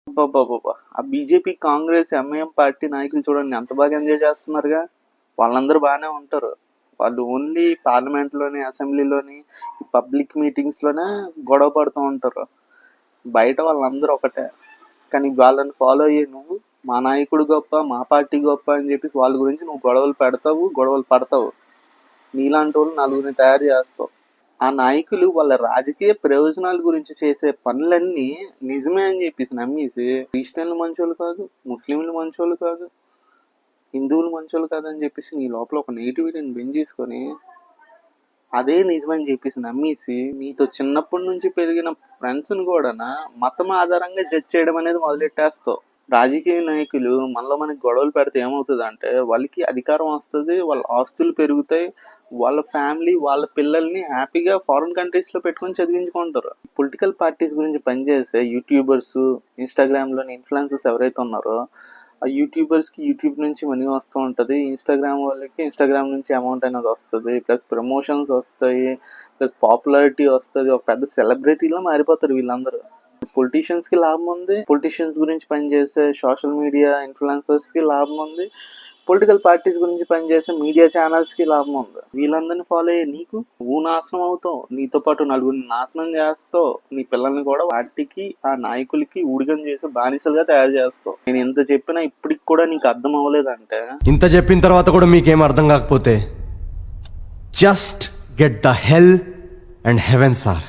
అబ్బబ్బబ్బబ్బా! ఆ BJP, Congress, MIM party నాయకులు చూడండి ఎంత బాగా ఎంజాయ్ చేస్తున్నారుగా. వాళ్ళందరూ బానే ఉంటారు. వాళ్ళు ఓన్లీ పార్లమెంట్‌లోని, అసెంబ్లీలోని, పబ్లిక్ మీటింగ్స్‌లోనే గొడవ పడుతూ ఉంటారు. బయట వాళ్ళందరూ ఒకటే. కానీ వాళ్ళని ఫాలో అయ్యే నువ్వు, మా నాయకుడు గొప్ప, మా పార్టీ గొప్ప అని చెప్పేసి వాళ్ళ గురించి నువ్వు గొడవలు పెడతావు, గొడవలు పడతావు. నీలాంటోళ్ళు నలుగురిని తయారు చేస్తావు. ఆ నాయకులు వాళ్ళ రాజకీయ ప్రయోజనాల గురించి చేసే పనులన్నీ నిజమే అని చెప్పేసి నమ్మేసి క్రిస్టియన్లు మంచోళ్ళు కాదు, ముస్లింలు మంచోళ్ళు కాదు, హిందువులు మంచోళ్ళు కాదు అని చెప్పేసి నీ లోపల ఒక నెగిటివిటీని పెంచేసుకొని అదే నిజమని చెప్పేసి నమ్మేసి నీతో చిన్నప్పటి నుంచి పెరిగిన ఫ్రెండ్స్ని కూడా మతం ఆధారంగా జడ్జ్ చేయడం అనేది మొదలెట్టేస్తావు. రాజకీయ నాయకులు మనలో మనకి గొడవలు పెడితే ఏమవుతుందంటే వాళ్ళకి అధికారం వస్తుంది, వాళ్ళ ఆస్తులు పెరుగుతాయి, వాళ్ళ ఫ్యామిలీ వాళ్ళ పిల్లల్ని హ్యాపీగా ఫారిన్ కంట్రీస్లో పెట్టుకొని చదివించుకుంటారు. పొలిటికల్ పార్టీస్ గురించి పనిచేసే యూట్యూబర్స్, ఇన్స్టాగ్రామ్లోని ఇన్ఫ్లుయెన్సర్స్ ఎవరైతే ఉన్నారో ఆ యూట్యూబర్స్కి యూట్యూబ్ నుంచి మనీ వస్తూ ఉంటుంది, ఇన్స్టాగ్రామ్ వాళ్ళకి ఇన్స్టాగ్రామ్ నుంచి అమౌంట్ అనేది వస్తుంది, ప్లస్ ప్రమోషన్స్ వస్తాయి, ప్లస్ పాపులారిటీ వస్తుంది. ఒక పెద్ద సెలబ్రిటీలా మారిపోతారు వీళ్ళందరూ. పొలిటీషియన్స్ కి లాభం ఉంది, పొలిటీషియన్స్ గురించి పనిచేసే సోషల్ మీడియా ఇన్ఫ్లుయెన్సర్స్ కి లాభం ఉంది, పొలిటికల్ పార్టీస్ గురించి పనిచేసే మీడియా ఛానల్స్ కి లాభం ఉంది. వీళ్ళందరినీ ఫాలో అయ్యే నీకు నువ్వు నాశనం అవుతావు, నీతో పాటు నలుగురిని నాశనం చేస్తావు, నీ పిల్లల్ని కూడా వాటికి ఆ నాయకులకి ఊడిగం చేసి బానిసలుగా తయారు చేస్తావు. నేను ఎంత చెప్పినా ఇప్పటికి కూడా నీకు అర్థం అవ్వలేదంటే, ఇంత చెప్పిన తర్వాత కూడా మీకేం అర్థం కాకపోతే just get the hell and heaven sir.